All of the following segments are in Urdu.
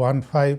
15,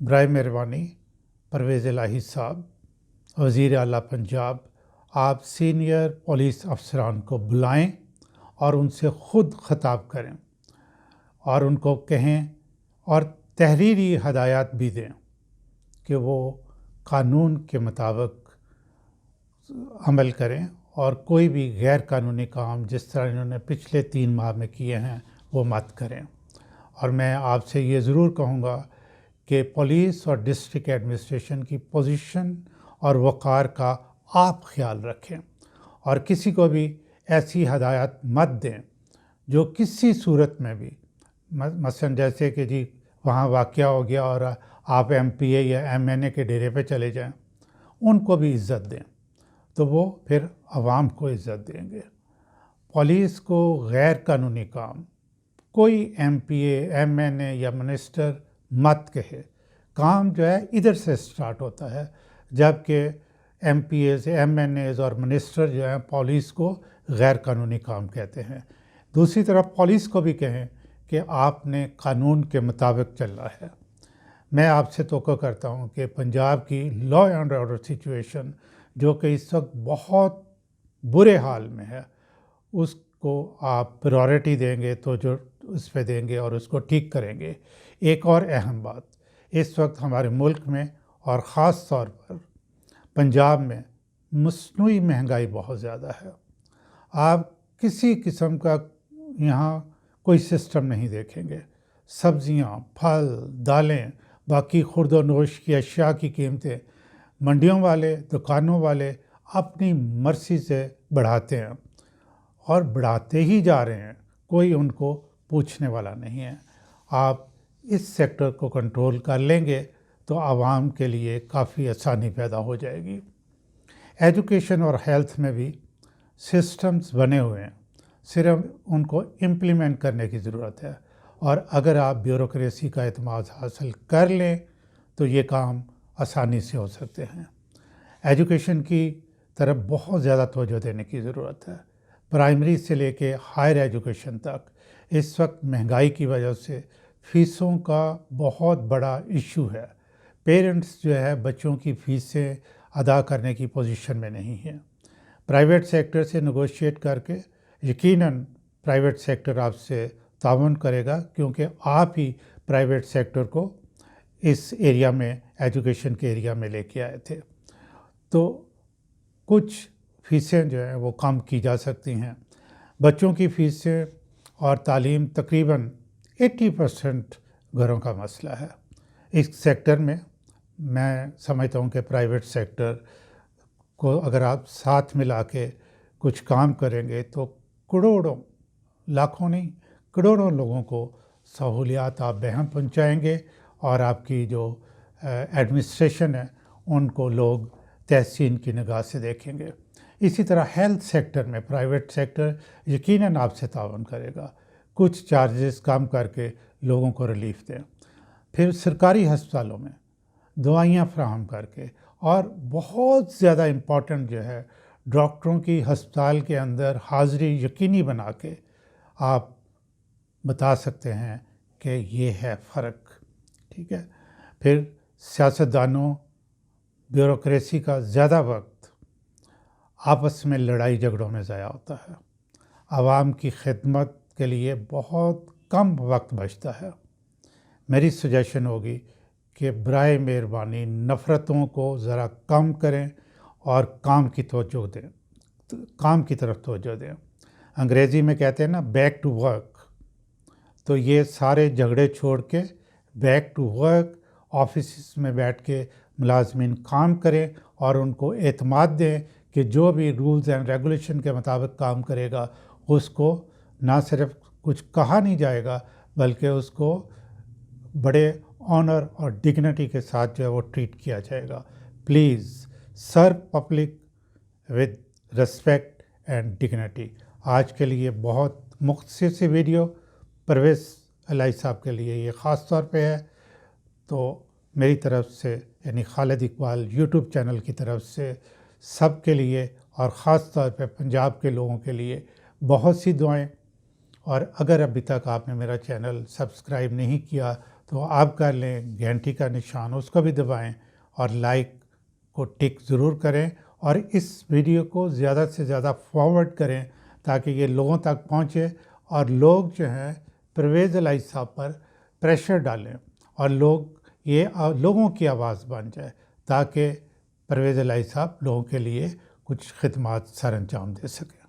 برائے مہربانی پرویز الہی صاحب، وزیر اعلیٰ پنجاب، آپ سینئر پولیس افسران کو بلائیں اور ان سے خود خطاب کریں اور ان کو کہیں اور تحریری ہدایات بھی دیں کہ وہ قانون کے مطابق عمل کریں اور کوئی بھی غیر قانونی کام جس طرح انہوں نے پچھلے 3 ماہ میں کیے ہیں وہ مت کریں۔ اور میں آپ سے یہ ضرور کہوں گا کہ پولیس اور ڈسٹرکٹ ایڈمنسٹریشن کی پوزیشن اور وقار کا آپ خیال رکھیں اور کسی کو بھی ایسی ہدایات مت دیں جو کسی صورت میں بھی مثلا جیسے کہ جی وہاں واقعہ ہو گیا اور آپ ایم پی اے یا ایم این اے کے ڈیرے پہ چلے جائیں، ان کو بھی عزت دیں تو وہ پھر عوام کو عزت دیں گے۔ پولیس کو غیر قانونی کام کوئی ایم پی اے، ایم این اے یا منسٹر مت کہے، کام جو ہے ادھر سے سٹارٹ ہوتا ہے، جبکہ MPs, MNAs اور منسٹر جو ہیں پولیس کو غیر قانونی کام کہتے ہیں۔ دوسری طرف پولیس کو بھی کہیں کہ آپ نے قانون کے مطابق چلنا ہے۔ میں آپ سے توقع کرتا ہوں کہ پنجاب کی لا اینڈ آرڈر سچویشن جو کہ اس وقت بہت برے حال میں ہے، اس کو آپ پرائورٹی دیں گے تو جو اس پہ دیں گے اور اس کو ٹھیک کریں گے۔ ایک اور اہم بات، اس وقت ہمارے ملک میں اور خاص طور پر پنجاب میں مصنوعی مہنگائی بہت زیادہ ہے۔ آپ کسی قسم کا یہاں کوئی سسٹم نہیں دیکھیں گے۔ سبزیاں، پھل، دالیں، باقی خرد و نوش کی اشیاء کی قیمتیں منڈیوں والے، دکانوں والے اپنی مرضی سے بڑھاتے ہیں اور بڑھاتے ہی جا رہے ہیں، کوئی ان کو پوچھنے والا نہیں ہے۔ آپ اس سیکٹر کو کنٹرول کر لیں گے تو عوام کے لیے کافی آسانی پیدا ہو جائے گی۔ ایجوکیشن اور ہیلتھ میں بھی سسٹمز بنے ہوئے ہیں، صرف ان کو امپلیمنٹ کرنے کی ضرورت ہے، اور اگر آپ بیوروکریسی کا اعتماد حاصل کر لیں تو یہ کام آسانی سے ہو سکتے ہیں۔ ایجوکیشن کی طرف بہت زیادہ توجہ دینے کی ضرورت ہے، پرائمری سے لے کے ہائر ایجوکیشن تک۔ اس وقت مہنگائی کی وجہ سے فیسوں کا بہت بڑا ایشو ہے۔ پیرنٹس جو ہے بچوں کی فیسیں ادا کرنے کی پوزیشن میں نہیں ہیں۔ پرائیویٹ سیکٹر سے نیگوشیٹ کر کے یقیناً پرائیویٹ سیکٹر آپ سے تعاون کرے گا، کیونکہ آپ ہی پرائیویٹ سیکٹر کو اس ایریا میں، ایجوکیشن کے ایریا میں لے کے آئے تھے۔ تو کچھ فیسیں جو ہیں وہ کم کی جا سکتی ہیں۔ بچوں کی فیسیں اور تعلیم تقریباً 80% گھروں کا مسئلہ ہے۔ اس سیکٹر میں سمجھتا ہوں کہ پرائیویٹ سیکٹر کو اگر آپ ساتھ ملا کے کچھ کام کریں گے تو کروڑوں، لاکھوں نہیں، کروڑوں لوگوں کو سہولیات آپ بہم پہنچائیں گے، اور آپ کی جو ایڈمنسٹریشن ہے ان کو لوگ تحسین کی نگاہ سے دیکھیں گے۔ اسی طرح ہیلتھ سیکٹر میں پرائیویٹ سیکٹر یقیناً آپ سے تعاون کرے گا، کچھ چارجز کم کر کے لوگوں کو ریلیف دیں۔ پھر سرکاری ہسپتالوں میں دوائیاں فراہم کر کے، اور بہت زیادہ امپورٹنٹ جو ہے ڈاکٹروں کی ہسپتال کے اندر حاضری یقینی بنا کے آپ بتا سکتے ہیں کہ یہ ہے فرق، ٹھیک ہے۔ پھر سیاستدانوں، بیوروکریسی کا زیادہ وقت آپس میں لڑائی جھگڑوں میں ضائع ہوتا ہے، عوام کی خدمت کے لیے بہت کم وقت بچتا ہے۔ میری سجیشن ہوگی کہ برائے مہربانی نفرتوں کو ذرا کم کریں اور کام کی طرف توجہ دیں۔ انگریزی میں کہتے ہیں نا بیک ٹو ورک، تو یہ سارے جھگڑے چھوڑ کے بیک ٹو ورک، آفیسز میں بیٹھ کے ملازمین کام کریں اور ان کو اعتماد دیں کہ جو بھی رولز اینڈ ریگولیشن کے مطابق کام کرے گا اس کو نہ صرف کچھ کہا نہیں جائے گا بلکہ اس کو بڑے آنر اور ڈگنیٹی کے ساتھ جو ہے وہ ٹریٹ کیا جائے گا۔ Please serve public with respect and dignity. آج کے لیے بہت مختصر سی ویڈیو پرویز الہی صاحب کے لیے یہ خاص طور پہ ہے، تو میری طرف سے یعنی خالد اقبال یوٹیوب چینل کی طرف سے سب کے لیے اور خاص طور پہ پنجاب کے لوگوں کے لیے بہت سی دعائیں۔ اور اگر ابھی تک آپ نے میرا چینل سبسکرائب نہیں کیا تو آپ کر لیں، گھنٹی کا نشان اس کو بھی دبائیں اور لائک کو ٹک ضرور کریں، اور اس ویڈیو کو زیادہ سے زیادہ فارورڈ کریں تاکہ یہ لوگوں تک پہنچے اور لوگ جو ہیں پرویز الہی صاحب پر پریشر ڈالیں اور لوگوں کی آواز بن جائے تاکہ پرویز الہی صاحب لوگوں کے لیے کچھ خدمات سر انجام دے سکیں۔